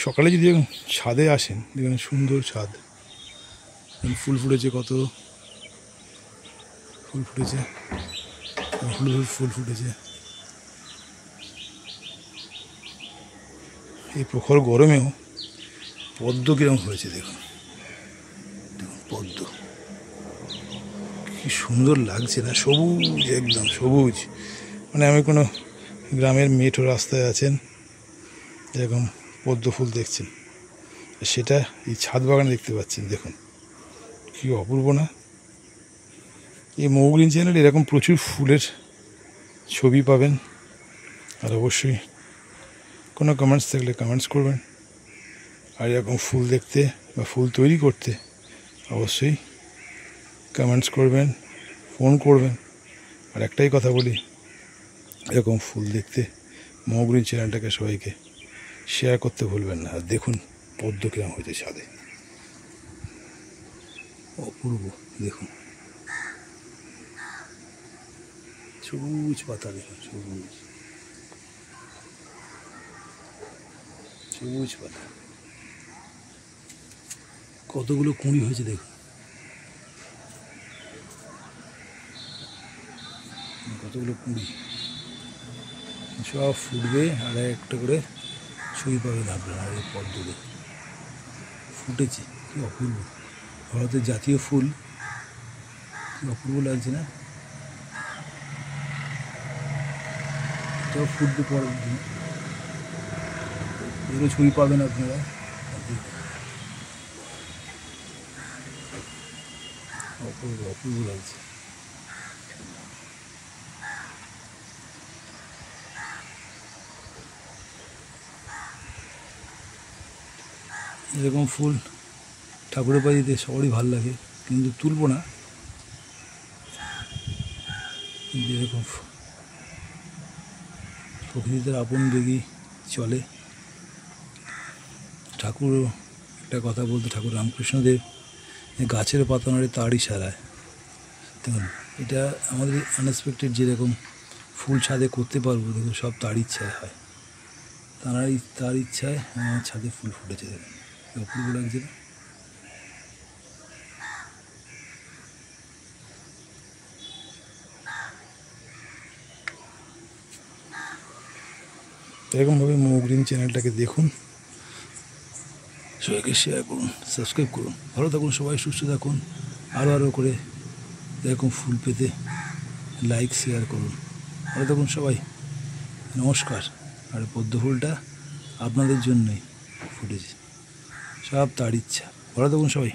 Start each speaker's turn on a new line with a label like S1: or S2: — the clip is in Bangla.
S1: সকালে যদি ছাদে আসেন দেখুন সুন্দর ছাদ, ফুল ফুটেছে, কত ফুল ফুটেছে, হলুদ ফুল ফুটেছে। এই প্রখর গরমেও পদ্ম কিরকম হয়েছে দেখুন, দেখুন পদ্ম কি সুন্দর লাগছে না, সবুজ, একদম সবুজ। মানে আমি কোনো গ্রামের মেঠো রাস্তায় আছেন, এরকম পদ্ম ফুল দেখছেন, সেটা এই ছাদ বাগানে দেখতে পাচ্ছেন। দেখুন কি অপূর্ব না। এই মৌ গ্রিন চ্যানেলে এরকম প্রচুর ফুলের ছবি পাবেন। আর অবশ্যই কোনো কমেন্টস থাকলে কমেন্টস করবেন। আর এরকম ফুল দেখতে বা ফুল তৈরি করতে অবশ্যই কমেন্টস করবেন, ফোন করবেন। আর একটাই কথা বলি, এরকম ফুল দেখতে মৌ গ্রিন চ্যানেলটাকে সবাইকে শেয়ার করতে ভুলবেন না। আর দেখুন পদ্ম কিরম হয়েছে ছাদে, অপূর্ব। দেখুন সবুজ পাতা, দেখুন সবুজ সবুজ পাতা, কতগুলো কুঁড়ি হয়েছে দেখুন, কতগুলো কুঁড়ি, সব ফুটবে আর একটা করে ছুঁই পাবে ভাবলেন। আর এই পদ্মগুলো ফুটেছে, কি অপূর্ব, ভারতের জাতীয় ফুল, কি অপূর্ব লাগছে না। এটাও ফুটবে পরের দিন, এগুলো ছুঁই পাবেন আপনারা। অপূর্ব অপূর্ব লাগছে। এরকম ফুল ঠাকুরের বাড়িতে সবারই ভালো লাগে, কিন্তু তুলব না। কিন্তু এরকম প্রকৃতিতে আপন বেগই চলে। ঠাকুর একটা কথা বলতে, ঠাকুর রামকৃষ্ণদেব, গাছের পাতা নড়ে তারই সারায়। দেখুন এটা আমাদের আনএক্সপেক্টেড, যেরকম ফুল ছাদে করতে পারবো, দেখুন সব তার ইচ্ছায় হয়, তার ইচ্ছায় আমার ছাদে ফুল ফুটেছে। দেখুন অপূর্ব লাগছে না। এরকমভাবে মৌ গ্রিন চ্যানেলটাকে দেখুন, সবাইকে শেয়ার করুন, সাবস্ক্রাইব করুন। ভালো থাকুন সবাই, সুস্থ থাকুন। আরও করে এরকম ফুল পেতে লাইক শেয়ার করুন। ভালো থাকুন সবাই, নমস্কার। আর পদ্ম ফুলটা আপনাদের জন্যই ফুটেছে, সব তার ইচ্ছা। ভালো থাকুন সবাই।